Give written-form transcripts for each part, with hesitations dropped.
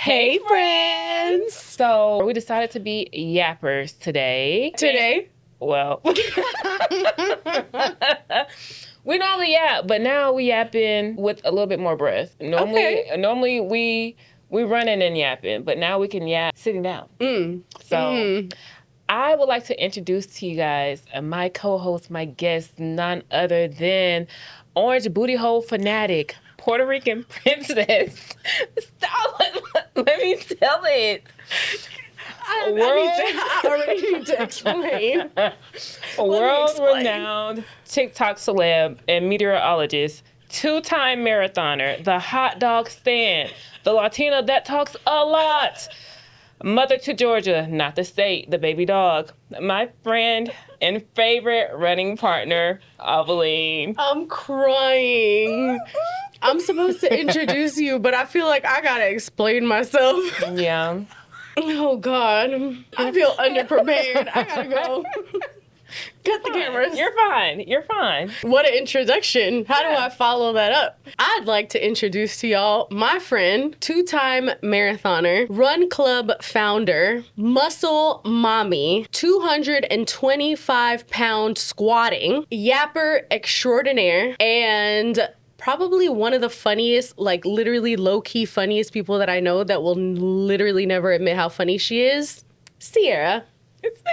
Hey, friends! So, we decided to be yappers today. Well, we normally yap, but now we yapping with a little bit more breath. Normally we running and yapping, but now we can yap sitting down. I would like to introduce to you guys my co-host, my guest, none other than Orange Booty Hole Fanatic, Puerto Rican Princess. Stop! Let me tell it. I already need to explain. World-renowned TikTok celeb and meteorologist, two-time marathoner, the hot dog stand, the Latina that talks a lot, mother to Georgia, not the state, the baby dog, my friend and favorite running partner, Its.Avelyn. I'm crying. I'm supposed to introduce you, but I feel like I gotta explain myself. Yeah. Oh, God. I feel underprepared. I gotta go. Cut the cameras. You're fine. What an introduction. How do I follow that up? I'd like to introduce to y'all my friend, two-time marathoner, run club founder, muscle mommy, 225-pound squatting, yapper extraordinaire, and probably one of the funniest, like literally low-key funniest people that I know that will literally never admit how funny she is, Cierra. It's me.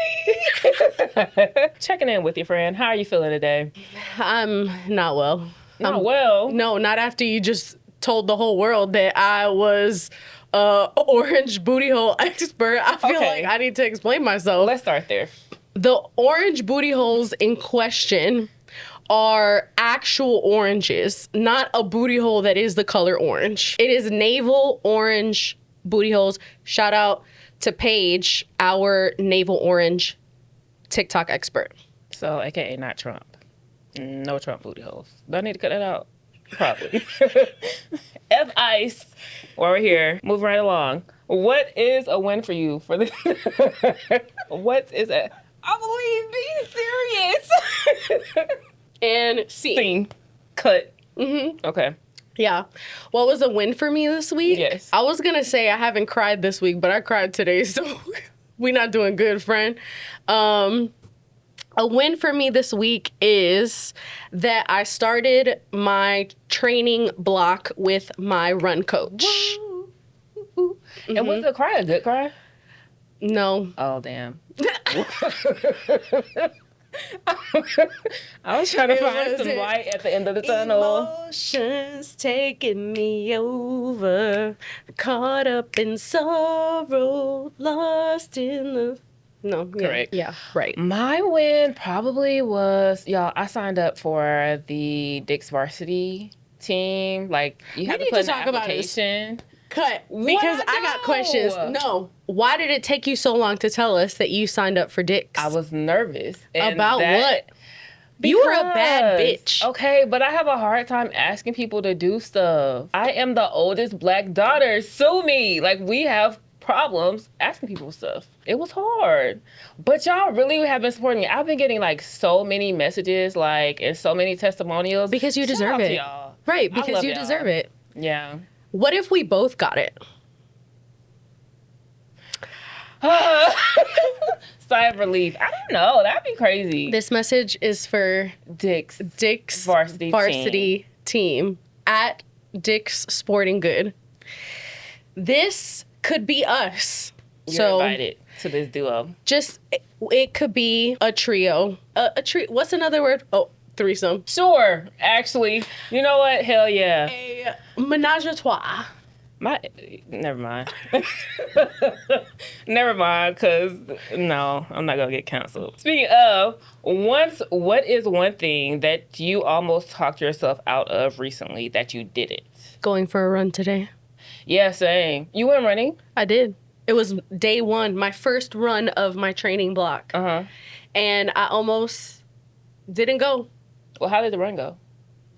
Checking in with you, friend. How are you feeling today? I'm not well. Not well? No, not after you just told the whole world that I was orange booty hole expert. I feel like I need to explain myself. Let's start there. The orange booty holes in question are actual oranges, not a booty hole that is the color orange. It is navel orange booty holes. Shout out to Paige, our navel orange TikTok expert. So, AKA not Trump. No Trump booty holes. Do I need to cut that out? Probably. F ice. While we're here, moving right along. What is a win for you for this? What is it? I believe, be serious. And scene. Cut. Mm-hmm. Okay. Yeah. What was a win for me this week? Yes. I was going to say I haven't cried this week, but I cried today, so we're not doing good, friend. A win for me this week is that I started my training block with my run coach. Mm-hmm. And was the cry a good cry? No. Oh, damn. I was trying to find some light at the end of the tunnel. Emotions taking me over, caught up in sorrow, lost in the... No, correct. Yeah, right. My win probably was, y'all, I signed up for the Dix varsity team. Like, you have to put in an application. Cut. Because I got questions. No. Why did it take you so long to tell us that you signed up for Dix? I was nervous. About what? You were a bad bitch. Okay, but I have a hard time asking people to do stuff. I am the oldest black daughter. Sue me. Like, we have problems asking people stuff. It was hard. But y'all really have been supporting me. I've been getting, like, so many messages, like, and so many testimonials. Because you deserve it. Y'all. Right, because you deserve it. Yeah. What if we both got it? Sigh of relief. I don't know. That'd be crazy. This message is for Dix varsity team at Dix Sporting Good. This could be us. You're invited to this duo. It could be a trio. What's another word? Oh, threesome. Sure, actually. You know what? Hell yeah. A menage a trois. Never mind. Never mind, because no, I'm not going to get canceled. Speaking of, what is one thing that you almost talked yourself out of recently that you didn't? Going for a run today. Yeah, same. You went running? I did. It was day one, my first run of my training block. Uh-huh. And I almost didn't go. Well, how did the run go?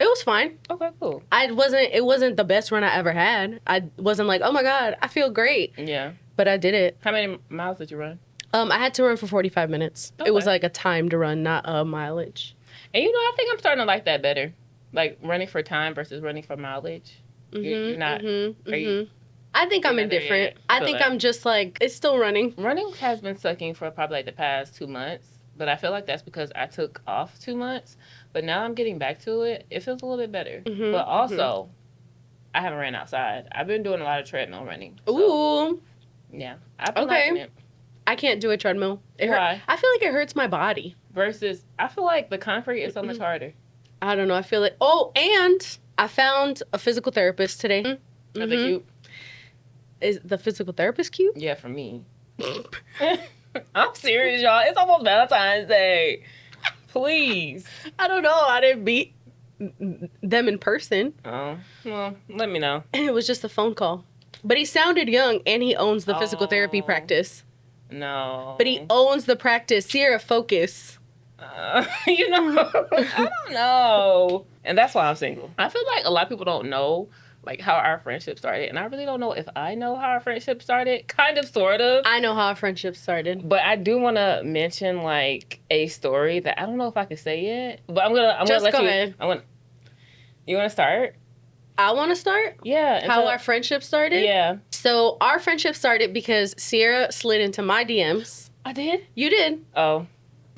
It was fine. Okay, cool. It wasn't the best run I ever had. I wasn't like, oh my God, I feel great. Yeah. But I did it. How many miles did you run? I had to run for 45 minutes. Okay. It was like a timed run, not a mileage. And you know, I think I'm starting to like that better. Like running for time versus running for mileage. You're not. I think I'm Not there indifferent. yet. I Feel think that. I'm just like, it's still running. Running has been sucking for probably like the past 2 months, but I feel like that's because I took off 2 months. But now I'm getting back to it. It feels a little bit better. Mhm, But also, I haven't ran outside. I've been doing a lot of treadmill running. So, Ooh, yeah, I've been okay. liking it. I can't do a treadmill. Why? I feel like it hurts my body. Versus, I feel like the concrete is so much harder. I don't know. I feel it. Oh, and I found a physical therapist today. Are they cute? Is the physical therapist cute? Yeah, for me. I'm serious, y'all. It's almost Valentine's Day. Please. I don't know. I didn't meet them in person. Oh, well, let me know. It was just a phone call. But he sounded young, and he owns the physical therapy Oh. practice. No. But he owns the practice. Cierra, focus. I don't know. And that's why I'm single. I feel like a lot of people don't know like how our friendship started. And I really don't know if I know how our friendship started. Kind of, sort of. I know how our friendship started. But I do want to mention like a story that I don't know if I can say it. But I'm gonna Just let go you. ahead. You want to start? I want to start. Yeah. How our friendship started? Yeah. So our friendship started because Cierra slid into my DMs. I did. You did. Oh.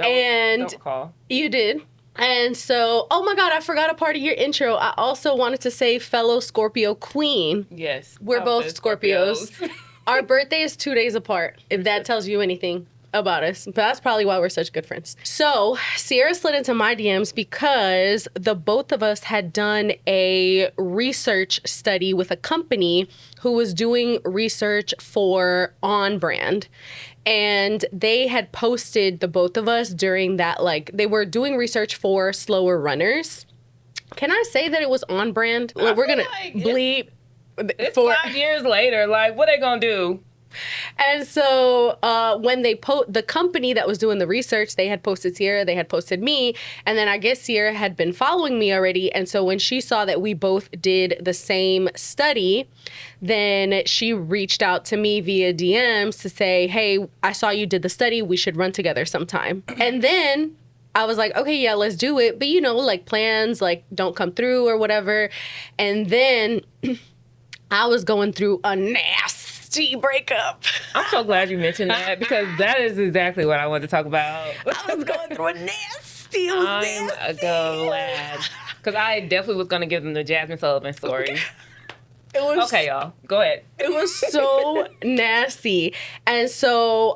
And don't call. You did. And so, oh my God, I forgot a part of your intro. I also wanted to say fellow Scorpio queen. Yes. We're both Scorpios. Our birthday is 2 days apart, if that tells you anything about us. But that's probably why we're such good friends. So Cierra slid into my DMs because the both of us had done a research study with a company who was doing research for On Brand. And they had posted the both of us during that, like, they were doing research for slower runners. Can I say that it was On Brand? We're going to bleep. It's 5 years later. Like, what they gonna do? And so when they the company that was doing the research, they had posted Cierra, they had posted me, and then I guess Cierra had been following me already. And so when she saw that we both did the same study, then she reached out to me via DMs to say, hey, I saw you did the study. We should run together sometime. And then I was like, okay, yeah, let's do it. But you know, like plans like don't come through or whatever. And then I was going through a nasty breakup. I'm so glad you mentioned that because that is exactly what I wanted to talk about. I was going through a nasty. I'm glad. Because I definitely was going to give them the Jasmine Sullivan story. Okay, y'all. Go ahead. It was so nasty. And so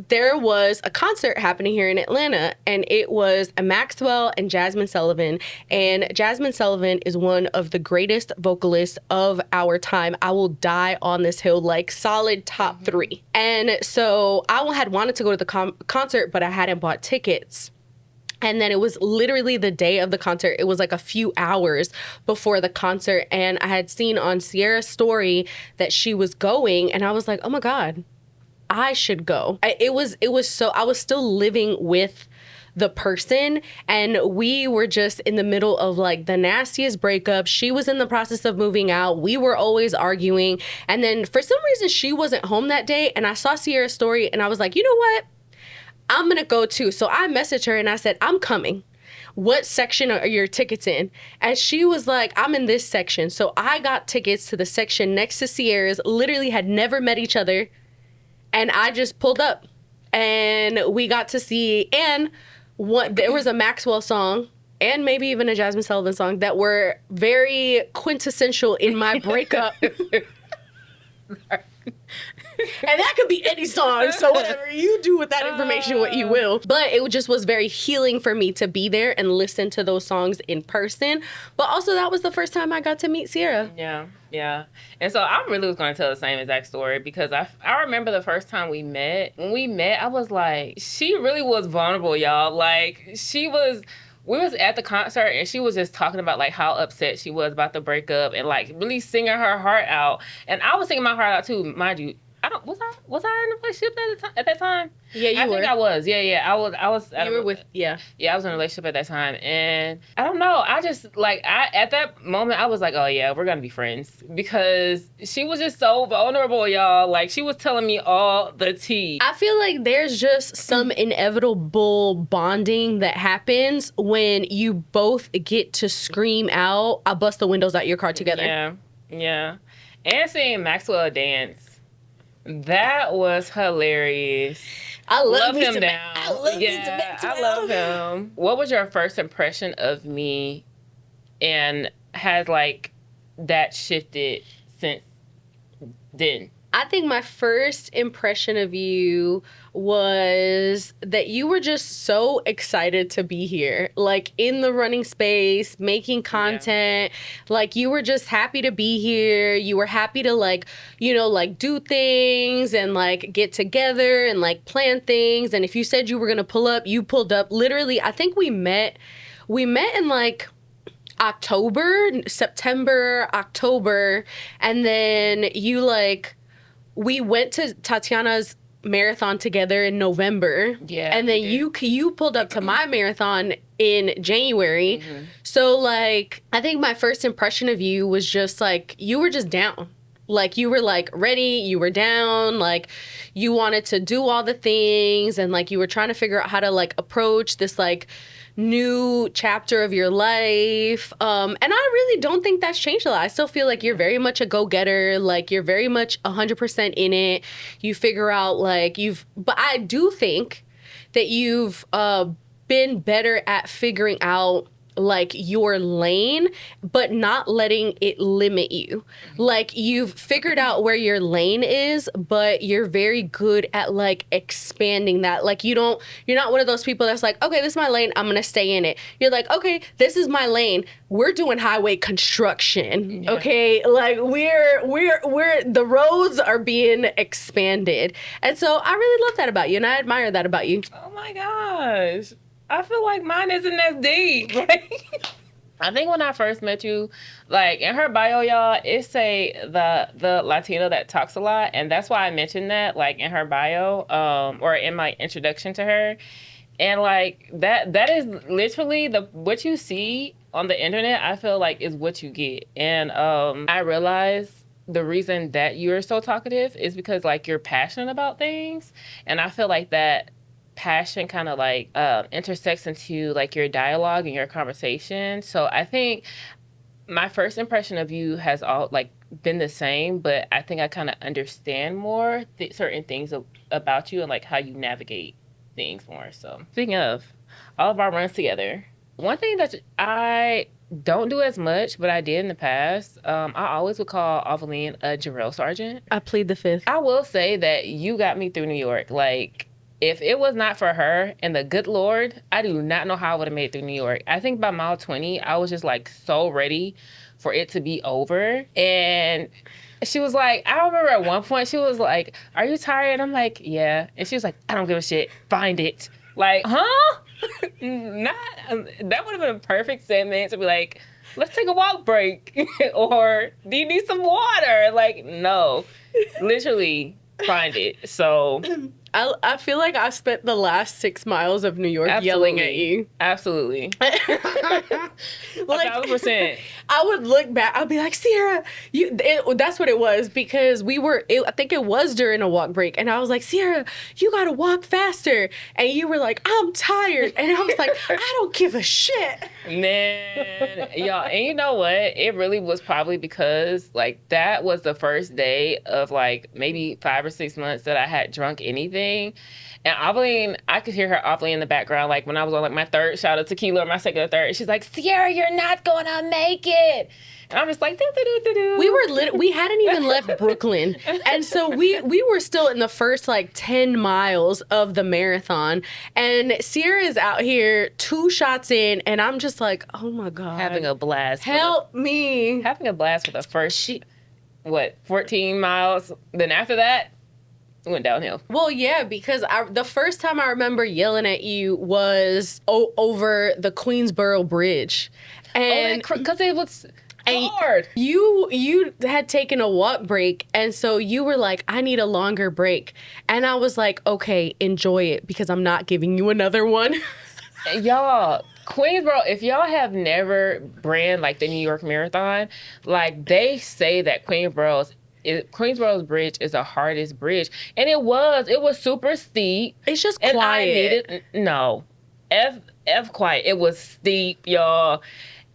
there was a concert happening here in Atlanta, and it was a Maxwell and Jasmine Sullivan. And Jasmine Sullivan is one of the greatest vocalists of our time. I will die on this hill, like solid top 3. And so I had wanted to go to the concert, but I hadn't bought tickets. And then it was literally the day of the concert. It was like a few hours before the concert. And I had seen on Cierra's story that she was going. And I was like, oh my God, I should go. I was still living with the person. And we were just in the middle of like the nastiest breakup. She was in the process of moving out. We were always arguing. And then for some reason, she wasn't home that day. And I saw Cierra's story and I was like, you know what? I'm going to go too. So I messaged her and I said, I'm coming. What section are your tickets in? And she was like, I'm in this section. So I got tickets to the section next to Cierra's, literally had never met each other. And I just pulled up and we got to see, and there was a Maxwell song and maybe even a Jasmine Sullivan song that were very quintessential in my breakup. And that could be any song, so whatever. You do with that information what you will. But it just was very healing for me to be there and listen to those songs in person. But also, that was the first time I got to meet Cierra. Yeah. And so I really was going to tell the same exact story because I remember the first time we met. When we met, I was like, she really was vulnerable, y'all. Like, we was at the concert and she was just talking about like how upset she was about the breakup and like really singing her heart out. And I was singing my heart out too, mind you. Was I in a relationship at that time? Yeah, you were. I think I was. Yeah. I was. You were with, yeah. Yeah, I was in a relationship at that time. And I don't know. I just, like, at that moment, I was like, oh, yeah, we're going to be friends. Because she was just so vulnerable, y'all. Like, she was telling me all the tea. I feel like there's just some inevitable bonding that happens when you both get to scream out, I'll bust the windows out your car together. Yeah. And seeing Maxwell dance. That was hilarious. I love him Mr. down. I love Mr. Yeah, Maxwell. I love him. What was your first impression of me, and has like that shifted since then? I think my first impression of you was that you were just so excited to be here, like in the running space, making content. Like you were just happy to be here. You were happy to like, you know, like do things and like get together and like plan things. And if you said you were going to pull up, you pulled up. Literally, I think we met in like September, October. And then you like, we went to Tatiana's marathon together in November. Yeah. And then you pulled up to my marathon in January. Mm-hmm. So like, I think my first impression of you was just like, you were just down. Like you were like ready, you were down, like you wanted to do all the things and like you were trying to figure out how to like approach this like new chapter of your life. And I really don't think that's changed a lot. I still feel like you're very much a go-getter. Like you're very much 100% in it. You figure out like but I do think that you've been better at figuring out like your lane, but not letting it limit you. Like you've figured out where your lane is, but you're very good at like expanding that. Like you're not one of those people that's like, okay, this is my lane, I'm gonna stay in it. You're like, okay, this is my lane. We're doing highway construction. Yeah. Okay. Like we're the roads are being expanded. And so I really love that about you and I admire that about you. Oh my gosh. I feel like mine isn't as deep. I think when I first met you, like in her bio, y'all, it say the Latina that talks a lot, and that's why I mentioned that, like in her bio, or in my introduction to her, and like that is literally what you see on the internet. I feel like is what you get, and I realize the reason that you're so talkative is because like you're passionate about things, and I feel like that passion kind of like intersects into like your dialogue and your conversation. So I think my first impression of you has all like been the same, but I think I kind of understand more certain things about you and like how you navigate things more. So speaking of all of our runs together, one thing that I don't do as much, but I did in the past, I always would call Its.Avelyn a drill sergeant. I plead the fifth. I will say that you got me through New York. Like, if it was not for her and the good Lord, I do not know how I would have made it through New York. I think by mile 20, I was just like so ready for it to be over. And she was like, I remember at one point, she was like, are you tired? I'm like, yeah. And she was like, I don't give a shit. Find it. Like, huh? That would have been a perfect segment to be like, let's take a walk break. Or do you need some water? Like, no. Literally, find it. So I feel like I spent the last 6 miles of New York yelling at you. Absolutely. Like, 1,000%. I would look back. I'd be like, Cierra, that's what it was because I think it was during a walk break. And I was like, Cierra, you got to walk faster. And you were like, I'm tired. And I was like, I don't give a shit. Man, y'all, and you know what? It really was probably because like that was the first day of like maybe 5 or 6 months that I had drunk anything. And Its.Avelyn, I could hear her Its.Avelyn in the background, like when I was on like my third shot of tequila or my second or third. She's like, Cierra, you're not gonna make it. And I'm just like, do. We hadn't even left Brooklyn. And so we were still in the first like 10 miles of the marathon. And Cierra is out here 2 shots in, and I'm just like, oh my God. Having a blast. Help me. Having a blast for the first, 14 miles. Then after that, it went downhill. Well, yeah, because the first time I remember yelling at you was over the Queensboro Bridge. And because it was hard. You had taken a walk break, and so you were like, I need a longer break. And I was like, okay, enjoy it because I'm not giving you another one. Y'all, Queensboro, if y'all have never ran like the New York Marathon, like they say that Queensboro's bridge is the hardest bridge. And it was super steep. It's just quiet. F quiet. It was steep, y'all.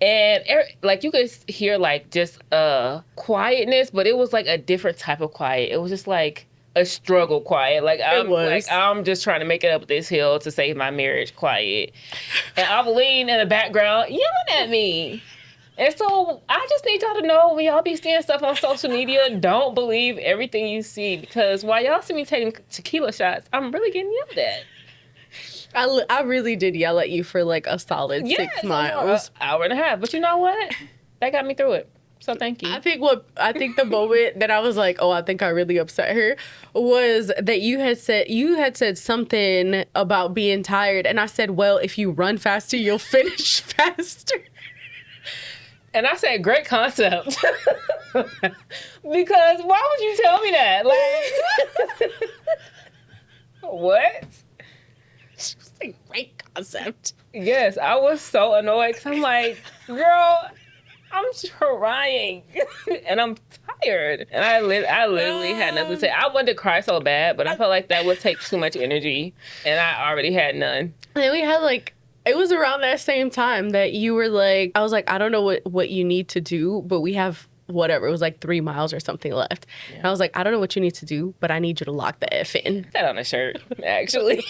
And like you could hear like just quietness, but it was like a different type of quiet. It was just like a struggle quiet. Like I'm just trying to make it up this hill to save my marriage quiet. And Its.Avelyn in the background yelling at me. And so I just need y'all to know, when y'all be seeing stuff on social media, don't believe everything you see, because while y'all see me taking tequila shots, I'm really getting yelled at. I really did yell at you for like a solid 6 miles. An hour and a half. But you know what? That got me through it. So thank you. I think the moment that I was like, oh, I think I really upset her, was that you had said something about being tired, and I said, well, if you run faster, you'll finish faster. And I said, great concept. Because why would you tell me that? Like, what? She was like, great concept. Yes, I was so annoyed because I'm like, girl, I'm trying and I'm tired. And I literally had nothing to say. I wanted to cry so bad, but I felt like that would take too much energy, and I already had none. And then we had like, it was around that same time that you were like, I was like, I don't know what you need to do, but we have whatever. It was like 3 miles or something left. Yeah. And I was like, I don't know what you need to do, but I need you to lock the F in. That on a shirt, actually.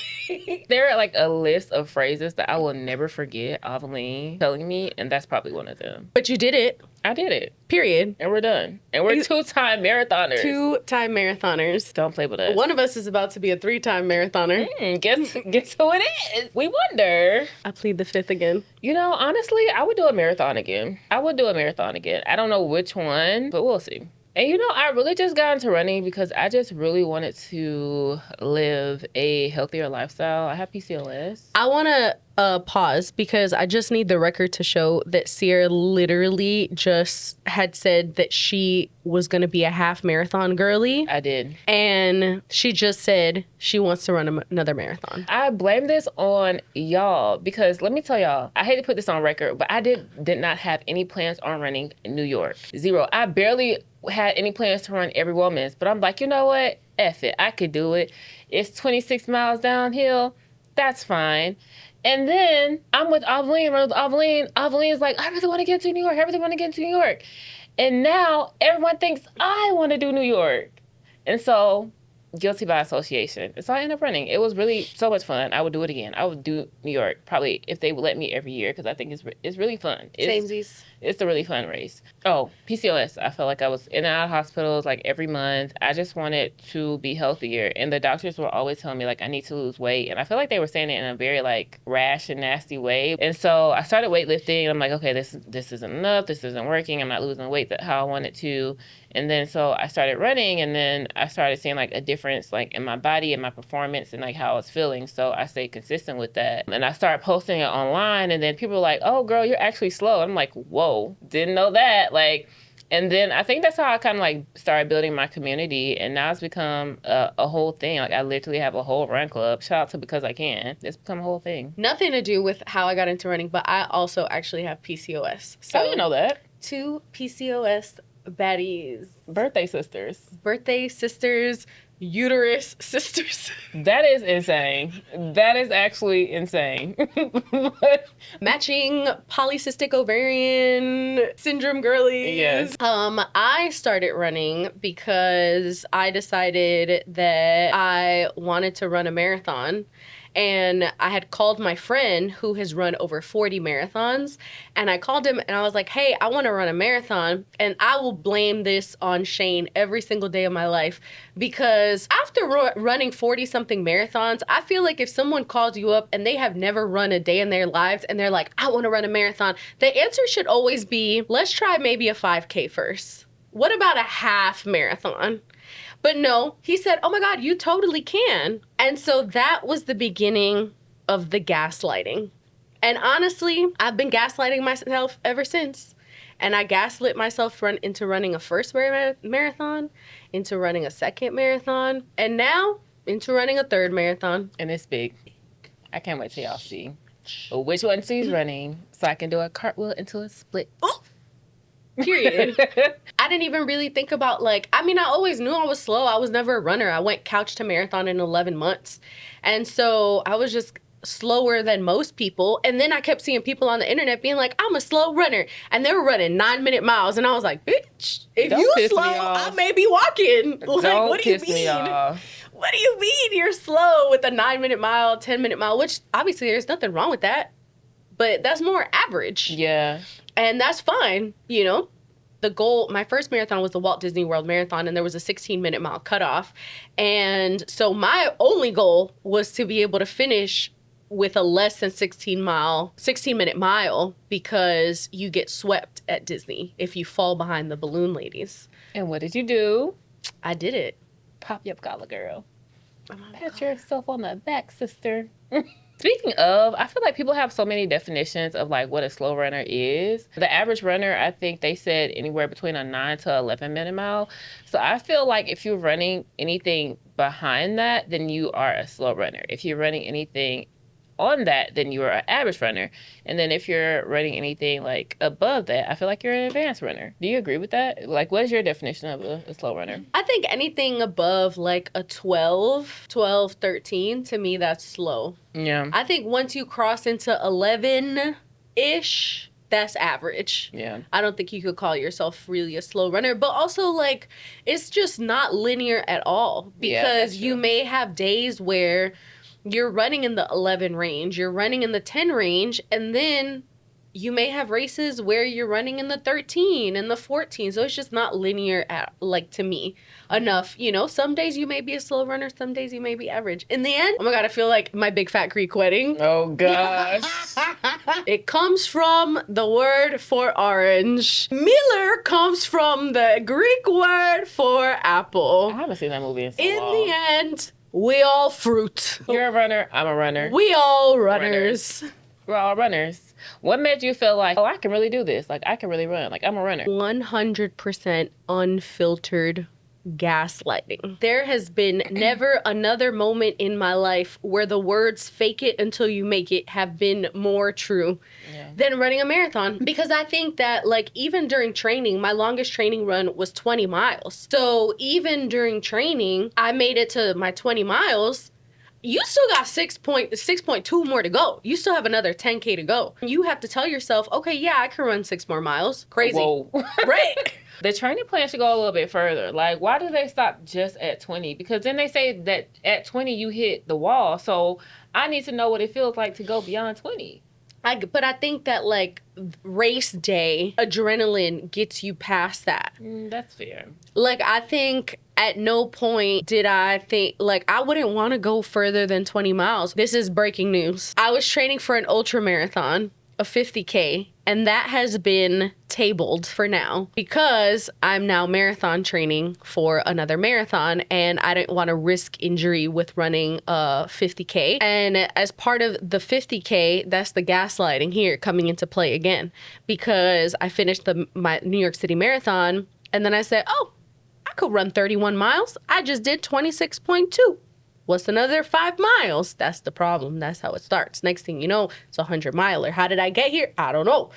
There are like a list of phrases that I will never forget Its.Avelyn telling me, and that's probably one of them. But you did it. I did it. Period. And we're done. And we're 2-time marathoners. 2-time marathoners. Don't play with us. One of us is about to be a 3-time marathoner. Guess who it is? We wonder. I plead the 5th again. You know, honestly, I would do a marathon again. I don't know which one, but we'll see. And you know, I really just got into running because I just really wanted to live a healthier lifestyle. I have PCOS. I want to pause because I just need the record to show that Cierra literally just had said that she was going to be a half marathon girly. I did. And she just said she wants to run another marathon. I blame this on y'all because let me tell y'all, I hate to put this on record, but I did not have any plans on running in New York. 0. I barely had any plans to run every woman's, but I'm like, you know what? F it. I could do it. It's 26 miles downhill. That's fine. And then I'm with Its.Avelyn. Its.Avelyn's like, I really want to get to New York. And now everyone thinks I want to do New York. And so, guilty by association. And so I ended up running. It was really so much fun. I would do it again. I would do New York probably if they would let me every year because I think it's really fun. Samesies. It's a really fun race. Oh, PCOS. I felt like I was in and out of hospitals like every month. I just wanted to be healthier. And the doctors were always telling me like I need to lose weight. And I feel like they were saying it in a very like rash and nasty way. And so I started weightlifting. And I'm like, okay, this isn't enough. This isn't working. I'm not losing weight how I wanted to. And then so I started running, and then I started seeing like a difference like in my body and my performance and like how I was feeling. So I stayed consistent with that. And I started posting it online, and then people were like, oh girl, you're actually slow. I'm like, whoa, didn't know that. Like, and then I think that's how I kind of like started building my community, and now it's become a whole thing. Like I literally have a whole run club. Shout out to Because I Can. It's become a whole thing. Nothing to do with how I got into running, but I also actually have PCOS. So I didn't know that. 2 PCOS baddies. Birthday sisters, uterus sisters. That is insane. That is actually insane. Matching polycystic ovarian syndrome girlies. Yes. I started running because I decided that I wanted to run a marathon. And I had called my friend who has run over 40 marathons. And I called him and I was like, hey, I want to run a marathon. And I will blame this on Shane every single day of my life. Because after running 40-something marathons, I feel like if someone calls you up and they have never run a day in their lives and they're like, I want to run a marathon, the answer should always be, let's try maybe a 5K first. What about a half marathon? But no, he said, oh my God, you totally can. And so that was the beginning of the gaslighting. And honestly, I've been gaslighting myself ever since. And I gaslit myself into running a first marathon, into running a second marathon, and now into running a third marathon. And it's big. I can't wait till y'all see which one she's running so I can do a cartwheel into a split. Oh! Period. I didn't even really think about I always knew I was slow. I was never a runner. I went couch to marathon in 11 months. And so I was just slower than most people. And then I kept seeing people on the internet being like, I'm a slow runner. And they were running 9-minute miles. And I was like, bitch, if Don't you piss me slow, off. I may be walking. Like, Don't what do you piss me mean? off. What do you mean you're slow with a 9-minute mile, 10-minute mile, which obviously there's nothing wrong with that. But that's more average. Yeah. And that's fine, you know? The goal, my first marathon was the Walt Disney World Marathon, and there was a 16-minute mile cutoff. And so my only goal was to be able to finish with a less than 16-minute mile, because you get swept at Disney if you fall behind the balloon ladies. And what did you do? I did it. Pop your collar, girl. Oh my Pat God. yourself on the back, sister. Speaking of, I feel like people have so many definitions of like what a slow runner is. The average runner, I think they said anywhere between a 9 to 11-minute mile. So I feel like if you're running anything behind that, then you are a slow runner. If you're running anything on that, then you're an average runner. And then if you're running anything like above that, I feel like you're an advanced runner. Do you agree with that? Like, what is your definition of a slow runner? I think anything above like a 12, 13, to me, that's slow. Yeah. I think once you cross into 11-ish, that's average. Yeah. I don't think you could call yourself really a slow runner, but also like it's just not linear at all, because you may have days where you're running in the 11 range, you're running in the 10 range, and then you may have races where you're running in the 13 and the 14. So it's just not linear at, like, to me, enough. You know, some days you may be a slow runner, some days you may be average. In the end, oh my God, I feel like my big fat Greek wedding. Oh gosh. It comes from the word for orange. Miller comes from the Greek word for apple. I haven't seen that movie in so In long. the end, we all fruit. You're a runner, I'm a runner. We all runners. We're all runners. What made you feel like, oh, I can really do this? Like, I can really run. Like, I'm a runner. 100% unfiltered gaslighting. There has been never another moment in my life where the words fake it until you make it have been more true than running a marathon. Because I think that, like, even during training, my longest training run was 20 miles. So even during training, I made it to my 20 miles. You still got 6.2 more to go. You still have another 10K to go. You have to tell yourself, okay, yeah, I can run 6 more miles. Crazy. Whoa. Right. The training plan should go a little bit further. Like, why do they stop just at 20? Because then they say that at 20 you hit the wall. So I need to know what it feels like to go beyond 20. But I think that, like, race day adrenaline gets you past that. That's fair. Like, I think at no point did I think, like, I wouldn't want to go further than 20 miles. This is breaking news. I was training for an ultra marathon, a 50K, and that has been tabled for now because I'm now marathon training for another marathon, and I didn't want to risk injury with running a 50K. And as part of the 50K, that's the gaslighting here coming into play again, because I finished my New York City Marathon, and then I said, oh, I could run 31 miles. I just did 26.2. What's another 5 miles? That's the problem. That's how it starts. Next thing you know, it's a 100-miler. How did I get here? I don't know.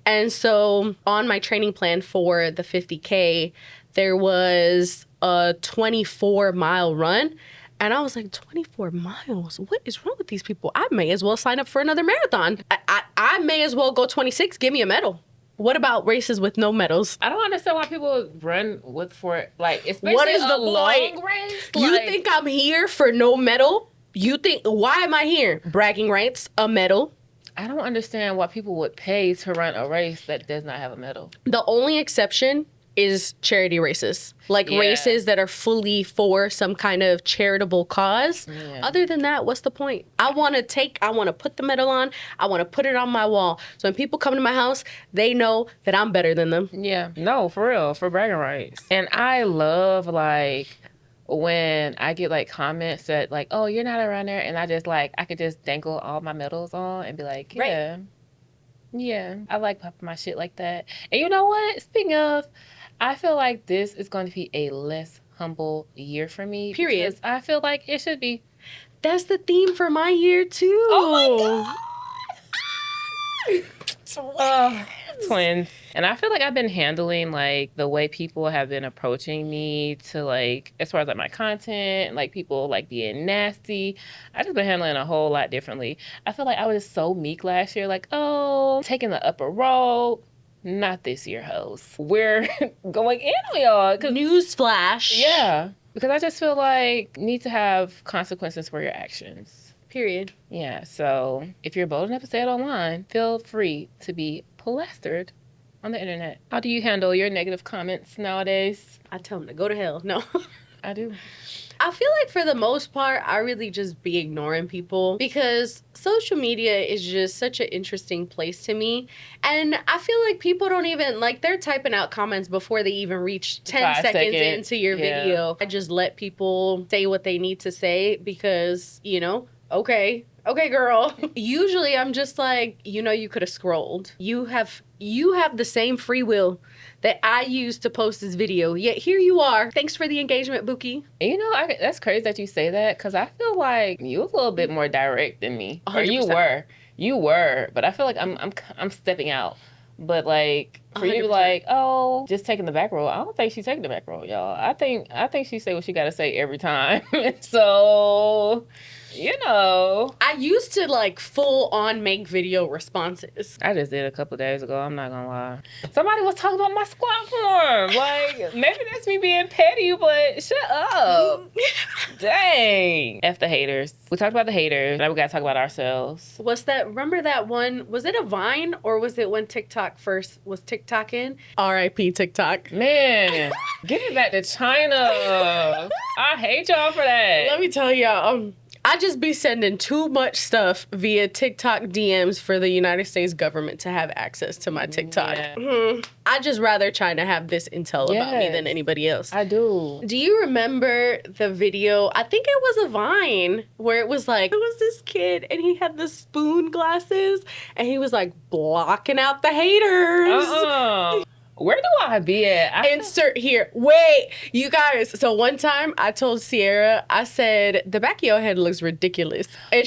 And so on my training plan for the 50K, there was a 24-mile run. And I was like, 24 miles? What is wrong with these people? I may as well sign up for another marathon. I may as well go 26. Give me a medal. What about races with no medals? I don't understand why people run like, especially What is the long point? race. You Like, think I'm here for no medal? You think, why am I here? Bragging rights, a medal. I don't understand why people would pay to run a race that does not have a medal. The only exception is charity races. Like Yeah. races that are fully for some kind of charitable cause. Yeah. Other than that, what's the point? I want to put the medal on. I want to put it on my wall. So when people come to my house, they know that I'm better than them. Yeah, no, for real, for bragging rights. And I love, like, when I get, like, comments that, like, oh, you're not a runner, and I could just dangle all my medals on and be like, yeah, yeah, I like popping my shit like that. And you know what? Speaking of, I feel like this is going to be a less humble year for me. Period. Because I feel like it should be. That's the theme for my year too. Oh my God! Twins. And I feel like I've been handling like the way people have been approaching me to like, as far as like my content, like people like being nasty. I just been handling it a whole lot differently. I feel like I was so meek last year, like, oh, taking the upper road. Not this year, hoes. We're going in on y'all. Newsflash. Yeah. Because I just feel like you need to have consequences for your actions. Period. Yeah. So if you're bold enough to say it online, feel free to be plastered on the internet. How do you handle your negative comments nowadays? I tell them to go to hell. No. I do. I feel like for the most part, I really just be ignoring people because social media is just such an interesting place to me. And I feel like people don't even, like, they're typing out comments before they even reach 10 seconds into your video. I just let people say what they need to say because, you know, okay, girl. Usually I'm just like, you know, you could have scrolled. You have the same free will that I used to post this video. Yet here you are. Thanks for the engagement, Buki. You know, that's crazy that you say that because I feel like you was a little bit more direct than me. 100%. Or you were, but I feel like I'm stepping out. But like for you to be 100%. like, oh, just taking the back road. I don't think she's taking the back road, y'all. I think she say what she got to say every time. So, you know, I used to like full on make video responses. I just did a couple of days ago. I'm not gonna lie. Somebody was talking about my squat form. Like maybe that's me being petty, but shut up. Dang. F the haters. We talked about the haters. Now we gotta talk about ourselves. What's that? Remember that one? Was it a Vine or was it when TikTok first was TikToking? R.I.P. TikTok. Man, get it back to China. I hate y'all for that. Let me tell y'all, I just be sending too much stuff via TikTok DMs for the United States government to have access to my TikTok. Yeah. I just rather China have this intel about me than anybody else. I do. Do you remember the video? I think it was a Vine where it was like, it was this kid and he had the spoon glasses and he was like blocking out the haters. Where do I be at? Insert here. Wait, you guys. So one time I told Cierra, I said, the back of your head looks ridiculous. And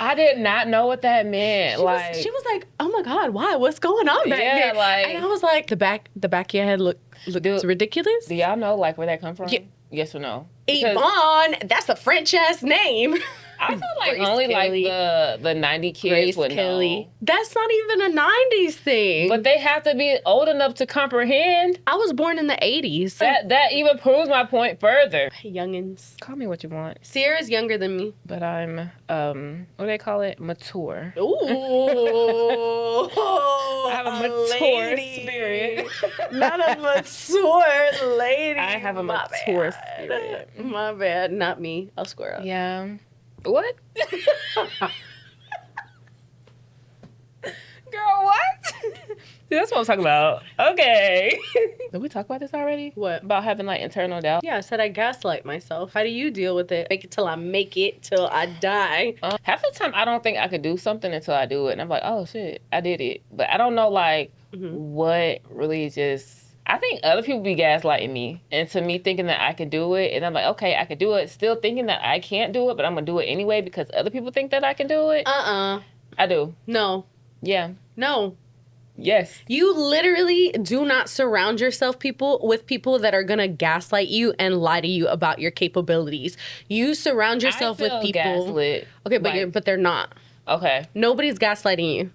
I did not know what that meant. She was like, oh my God, why? What's going on back there? Like, and I was like, the back of your head looks ridiculous? Do y'all know like where that come from? Yeah. Yes or no? Yvonne, that's a French ass name. I feel like Grace only Kelly. Like the 90 kids Grace would Kelly. know. That's not even a 90s thing. But they have to be old enough to comprehend. I was born in the 80s. That even proves my point further. Youngins. Call me what you want. Sierra's younger than me. But I'm, what do they call it? Mature. Ooh. I have a mature spirit. Not a mature lady. I have a mature spirit. My bad. Not me. I'll square up. Yeah. What? Girl, what? See, that's what I'm talking about. Okay. Did we talk about this already? What? About having like internal doubt? Yeah, I said I gaslight myself. How do you deal with it? Make it till I make it, till I die. Half the time I don't think I could do something until I do it. And I'm like, oh shit, I did it. But I don't know like what really just... I think other people be gaslighting me into me thinking that I can do it. And I'm like, okay, I can do it. Still thinking that I can't do it, but I'm going to do it anyway because other people think that I can do it. I do. No. Yeah. No. Yes. You literally do not surround yourself with people that are going to gaslight you and lie to you about your capabilities. You surround yourself with people. Gaslit. Okay, but they're not. Okay. Nobody's gaslighting you.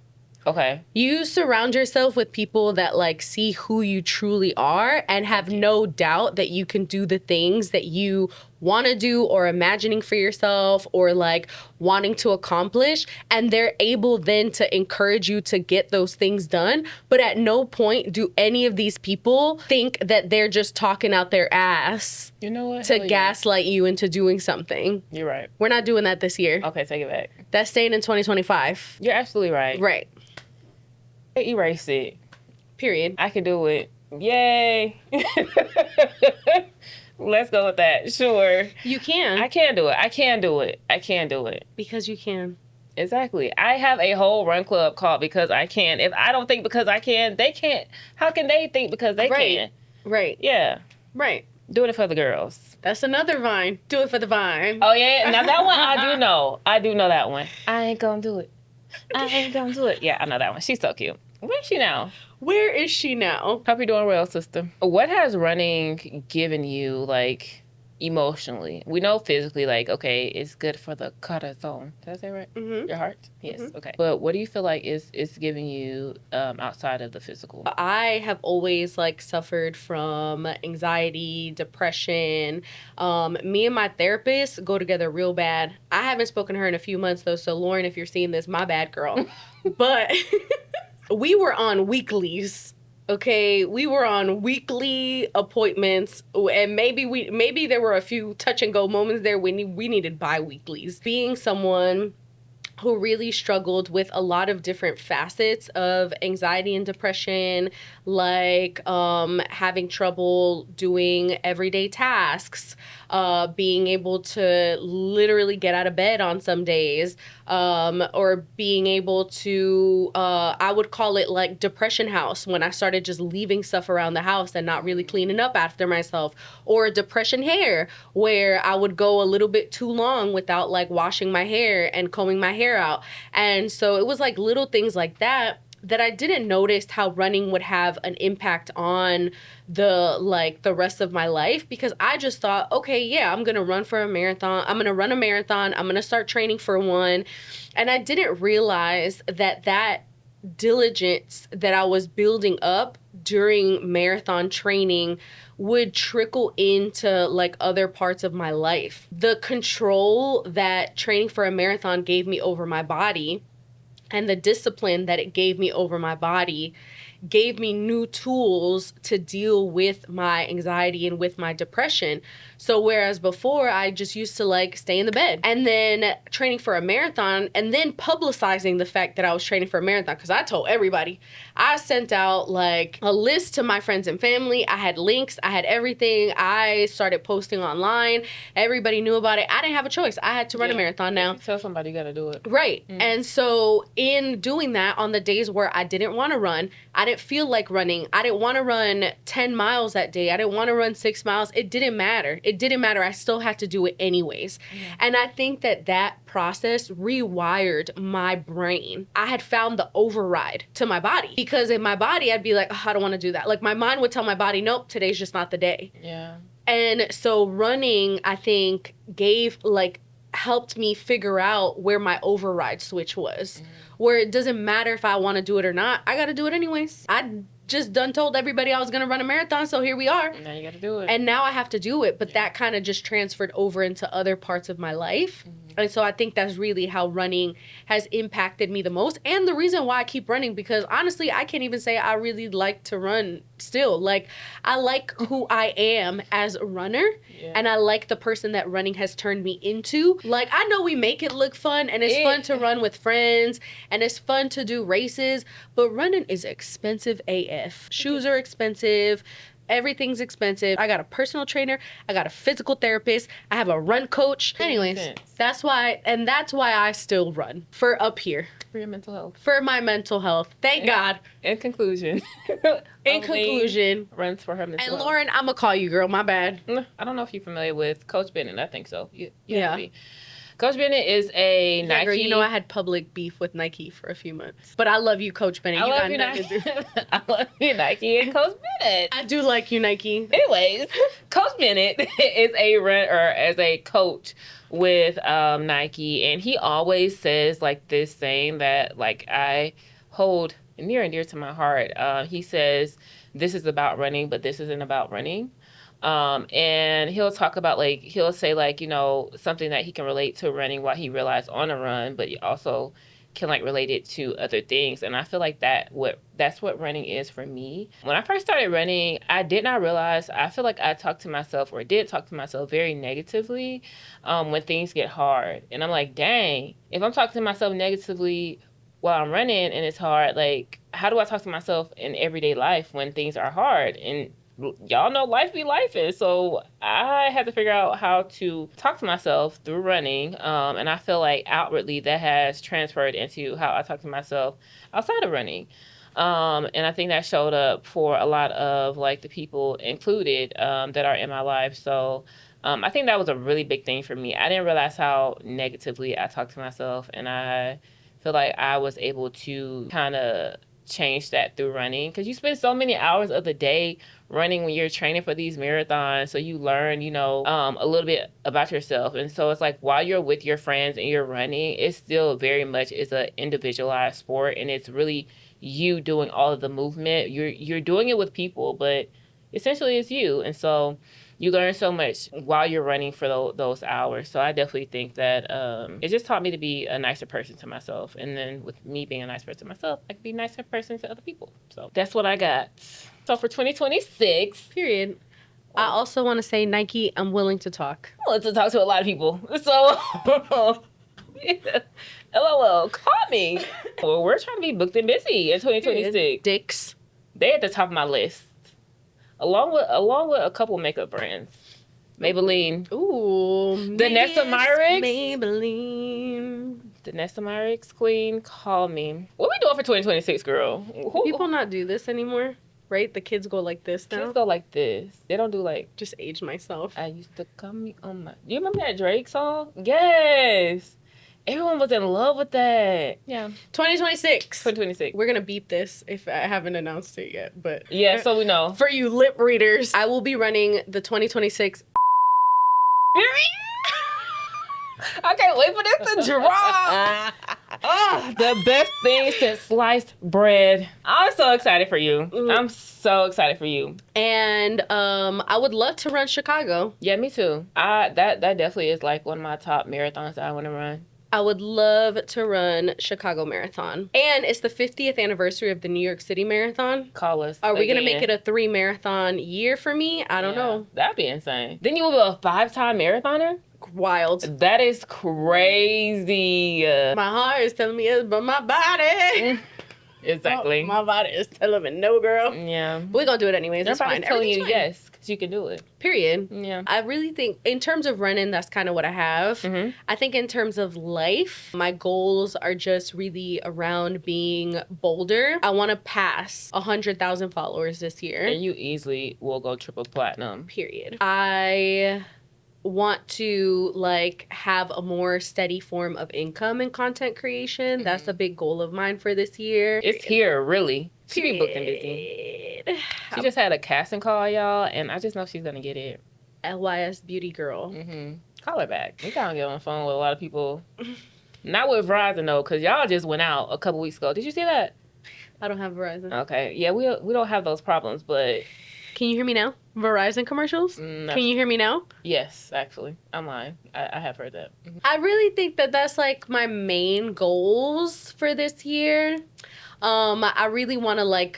Okay. You surround yourself with people that like see who you truly are and have no doubt that you can do the things that you want to do or imagining for yourself or like wanting to accomplish. And they're able then to encourage you to get those things done. But at no point do any of these people think that they're just talking out their ass. You know what? To gaslight you into doing something. You're right. We're not doing that this year. Okay, take it back. That's staying in 2025. You're absolutely right. Right. Erase it. Period. I can do it. Yay. Let's go with that. Sure. You can. I can do it. I can do it. I can do it. Because you can. Exactly. I have a whole run club called Because I Can. If I don't think because I can, they can't. How can they think because they can? Right. Yeah. Right. Doing it for the girls. That's another Vine. Do it for the Vine. Oh, yeah. Now, that one I do know. I do know that one. I ain't gonna do it. I ain't gonna do it. Yeah, I know that one. She's so cute. Where is she now? Where is she now? Hope you're doing well, sister. What has running given you, like, emotionally? We know physically, like, okay, it's good for the corazon. Did I say it right? Mm-hmm. Your heart? Yes. Mhm. Okay. But what do you feel like is giving you outside of the physical? I have always like suffered from anxiety, depression. Me and my therapist go together real bad. I haven't spoken to her in a few months though, so Lauren, if you're seeing this, my bad, girl. But we were on weeklies. Okay, we were on weekly appointments, and maybe there were a few touch and go moments there when we needed bi-weeklies. Being someone who really struggled with a lot of different facets of anxiety and depression, like having trouble doing everyday tasks, being able to literally get out of bed on some days, or being able to, I would call it like depression house when I started just leaving stuff around the house and not really cleaning up after myself, or depression hair where I would go a little bit too long without like washing my hair and combing my hair out. And so it was like little things like that that I didn't notice how running would have an impact on the rest of my life, because I just thought, okay, yeah, I'm going to run for a marathon. I'm going to run a marathon. I'm going to start training for one. And I didn't realize that diligence that I was building up during marathon training would trickle into like other parts of my life. The control that training for a marathon gave me over my body and the discipline that it gave me over my body gave me new tools to deal with my anxiety and with my depression. So whereas before I just used to like stay in the bed, and then training for a marathon and then publicizing the fact that I was training for a marathon, because I told everybody. I sent out like a list to my friends and family. I had links, I had everything. I started posting online. Everybody knew about it. I didn't have a choice. I had to run a marathon now. If you tell somebody, you gotta do it. Right. And so in doing that, on the days where I didn't want to run, I didn't feel like running. I didn't want to run 10 miles that day. I didn't want to run 6 miles. It didn't matter. It didn't matter. I still had to do it anyways. And I think that process rewired my brain. I had found the override to my body, because in my body, I'd be like, oh, I don't want to do that. Like my mind would tell my body, nope, today's just not the day. Yeah. And so running, I think, helped me figure out where my override switch was, where it doesn't matter if I want to do it or not. I got to do it anyways. I just done told everybody I was going to run a marathon, so here we are. Now you got to do it. And now I have to do it, but that kind of just transferred over into other parts of my life. And so I think that's really how running has impacted me the most, and the reason why I keep running, because honestly, I can't even say I really like to run still. Like, I like who I am as a runner, and I like the person that running has turned me into. Like, I know we make it look fun, and it's fun to run with friends, and it's fun to do races, but running is expensive AF. Shoes are expensive. Everything's expensive. I got a personal trainer. I got a physical therapist. I have a run coach. Anyways, that's why I still run. For up here. For your mental health. For my mental health. Thank God. In conclusion. Runs for her mental health. And Lauren, I'm going to call you, girl. My bad. I don't know if you're familiar with Coach Bennett. I think so. Yeah. Coach Bennett is a Nike. Girl, you know I had public beef with Nike for a few months. But I love you, Coach Bennett. I love you, Nike. I love you, Nike, and Coach Bennett. I do like you, Nike. Anyways, Coach Bennett is as a coach with Nike, and he always says like this saying that like I hold near and dear to my heart. He says, "This is about running, but this isn't about running." And he'll talk about he'll say something that he can relate to running while he realized on a run, but he also can relate it to other things. And I feel like that's what running is for me. When I first started running, I did not realize, I feel like I did talk to myself very negatively when things get hard. And I'm like, dang, if I'm talking to myself negatively while I'm running and it's hard, like how do I talk to myself in everyday life when things are hard? And y'all know life be lifing, so I had to figure out how to talk to myself through running, and I feel like outwardly that has transferred into how I talk to myself outside of running, and I think that showed up for a lot of the people included that are in my life. So I think that was a really big thing for me. I didn't realize how negatively I talked to myself, and I feel like I was able to kind of change that through running, because you spend so many hours of the day running when you're training for these marathons. So you learn, a little bit about yourself. And so it's like while you're with your friends and you're running, it still very much is an individualized sport, and it's really you doing all of the movement. You're doing it with people, but essentially it's you. And so you learn so much while you're running for those hours. So I definitely think that it just taught me to be a nicer person to myself. And then with me being a nice person to myself, I can be a nicer person to other people. So that's what I got. So for 2026. Period. I also want to say, Nike, I'm willing to talk. I'm willing to talk to a lot of people. So, yeah. LOL, call me. Well, we're trying to be booked and busy in 2026. Dicks. They're at the top of my list. Along with a couple makeup brands. Maybelline. Ooh. The Nessa Myricks. Maybelline. The Nessa Myricks queen, call me. What we doing for 2026, girl? Do people not do this anymore? Right? The kids go like this now? Kids go like this. They don't do like... Just age myself. I used to come me on my... Do you remember that Drake song? Yes. Everyone was in love with that. Yeah. 2026. 2026. We're going to beep this if I haven't announced it yet. But yeah, so we know. For you lip readers, I will be running the 2026... I can't wait for this to drop. The best thing since sliced bread. I'm so excited for you. I'm so excited for you. And I would love to run Chicago. Yeah, me too. That definitely is like one of my top marathons that I want to run. I would love to run Chicago Marathon. And it's the 50th anniversary of the New York City Marathon. Call us. Are we going to make it a 3 marathon year for me? I don't know. That'd be insane. Then you will be a 5-time marathoner? Wild. That is crazy. My heart is telling me yes, but my body. Exactly. My body is telling me no, girl. Yeah. But we're going to do it anyways. That's fine. Telling you yes, because you can do it. Period. Yeah. I really think in terms of running, that's kind of what I have. Mm-hmm. I think in terms of life, my goals are just really around being bolder. I want to pass 100,000 followers this year. And you easily will go triple platinum. Period. I want to have a more steady form of income in content creation. That's a big goal of mine for this year. It's here, really. She be booked and busy. She just had a casting call, y'all, and I just know she's gonna get it. LYS Beauty Girl. Mm-hmm. Call her back. We gotta get on the phone with a lot of people. Not with Verizon though, because y'all just went out a couple weeks ago. Did you see that? I don't have Verizon. Okay, yeah, we don't have those problems, but can you hear me now? Verizon commercials? No. Can you hear me now? Yes, actually. I'm lying. I have heard that. Mm-hmm. I really think that that's my main goals for this year. I really want to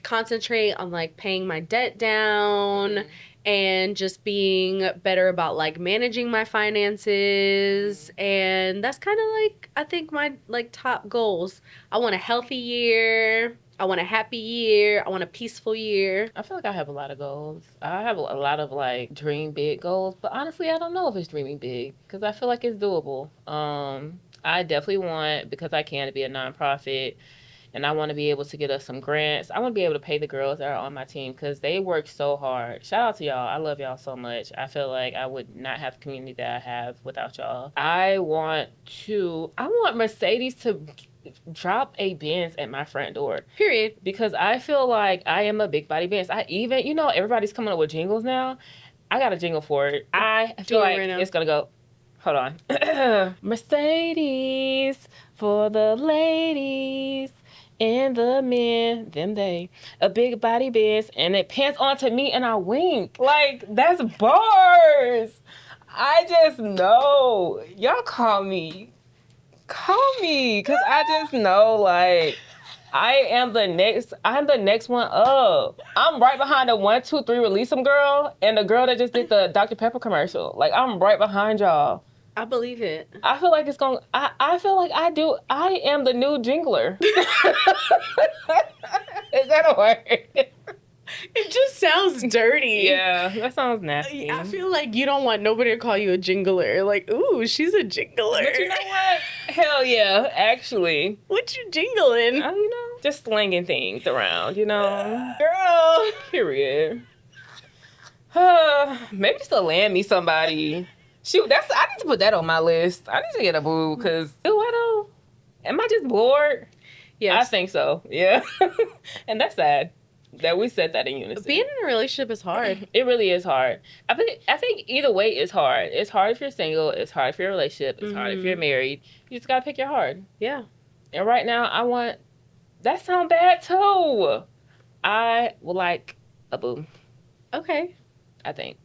concentrate on paying my debt down and just being better about managing my finances. And that's kind of I think my top goals. I want a healthy year. I want a happy year. I want a peaceful year. I feel like I have a lot of goals. I have a lot of dream big goals, but honestly, I don't know if it's dreaming big because I feel like it's doable. I definitely want, because I can, to be a nonprofit, and I want to be able to get us some grants. I want to be able to pay the girls that are on my team because they work so hard. Shout out to y'all. I love y'all so much. I feel like I would not have the community that I have without y'all. I want Mercedes to drop a Benz at my front door. Period. Because I feel like I am a big body Benz. I even, everybody's coming up with jingles now. I got a jingle for it. I feel like it's going to go, hold on. Mercedes for the ladies and the men, them they. A big body Benz and it pants onto me and I wink. That's bars. I just know. Y'all call me, because I just know, I'm the next one up. I'm right behind the 1, 2, 3 Release 'em girl and the girl that just did the Dr. Pepper commercial. I'm right behind y'all. I believe it. I feel like I feel like I am the new jingler. Is that a word? It just sounds dirty. Yeah, that sounds nasty. I feel like you don't want nobody to call you a jingler. Ooh, she's a jingler. But you know what? Hell yeah, actually. What you jingling? Just slinging things around, Girl. Period. Maybe just to land me somebody. Shoot, I need to put that on my list. I need to get a boo, because, I don't. Am I just bored? Yes. I think so. Yeah. And that's sad that we said that in unison. Being in a relationship is hard. It really is hard. I think either way is hard. It's hard if you're single. It's hard if you're in a relationship. It's hard if you're married. You just gotta pick your hard. Yeah. And right now, I want. That sound bad too. I would like a boo. Okay. I think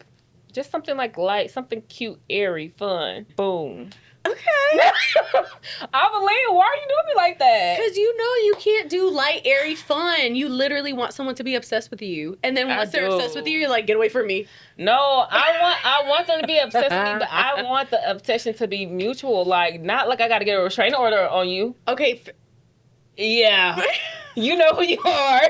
just something like light, something cute, airy, fun. Boom. Okay. Its.Avelyn, why are you doing me like that? Because you know you can't do light, airy fun. You literally want someone to be obsessed with you. And then once they're obsessed with you, you're like, get away from me. No, I want them to be obsessed with me, but I want the obsession to be mutual. Like, not like I got to get a restraining order on you. Okay. Yeah. You know who you are.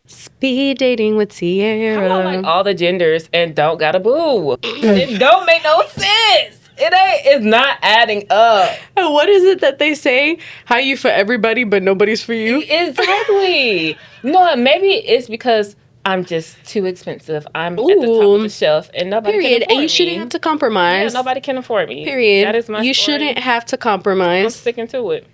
Speed dating with Cierra. Come on, like all the genders and don't got a boo. It don't make no sense. It's not adding up. And what is it that they say? How you for everybody, but nobody's for you? Exactly. No, maybe it's because I'm just too expensive. I'm at the top of the shelf, and nobody can afford And you me. shouldn't have to compromise. Yeah, nobody can afford me. Period. That is my You story. shouldn't have to I'm compromise. sticking to it.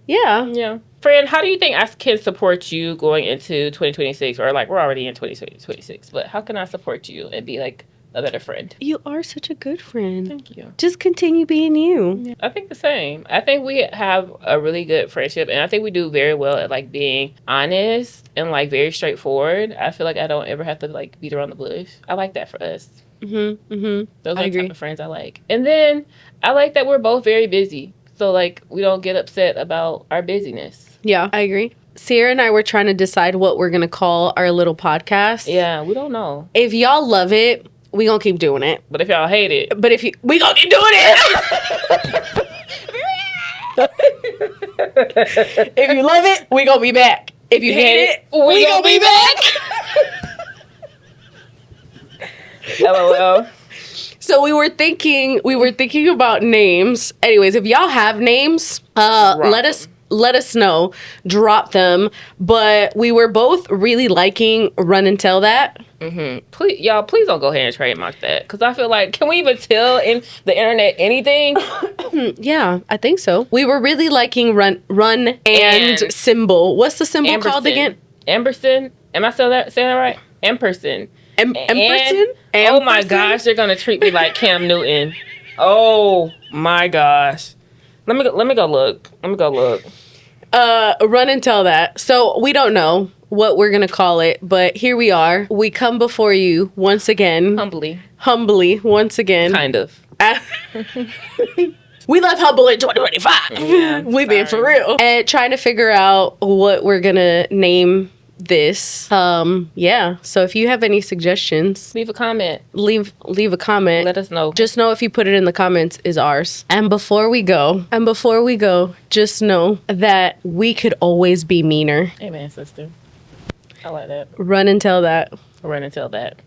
Yeah. Yeah. Friend, how do you think I can support you going into 2026? Or like we're already in 2026, but how can I support you and be like a better friend? You are such a good friend. Thank you. Just continue being you. Yeah, I think the same. I think we have a really good friendship, and I think we do very well at like being honest and like very straightforward. I feel like I don't ever have to like beat around the bush. I like that for us. Those are the type of friends I like. And then I like that we're both very busy, so like we don't get upset about our busyness. Yeah, I agree. Cierra and I were trying to decide what we're going to call our little podcast. Yeah, we don't know. If y'all love it, we going to keep doing it. But if y'all hate it, But we going to keep doing it. If you love it, we going to be back. If you hate it, we going to be back. LOL. So we were thinking about names. Anyways, if y'all have names, let us know. Drop them. But we were both really liking Run and Tell That. Please don't go ahead and trademark that, because I feel like, can we even tell in the internet anything? Yeah, I think so. We were really liking Run and Symbol. What's the symbol called again? Amberson. Am I saying that right? Amperson. Amperson? Oh my gosh, they're gonna treat me like Cam Newton. Oh my gosh. Let me go look. Run and Tell That. So we don't know what we're gonna call it, but here we are. We come before you once again. Humbly once again. Kind of. We left humble in 2025. Yeah, We being for real. And trying to figure out what we're gonna name this. Yeah. So if you have any suggestions, Leave a comment. leave a comment. Let us know. Just know if you put it in the comments is ours. And before we go, just know that we could always be meaner. Amen, sister. I like that. Run and tell that. Run and tell that.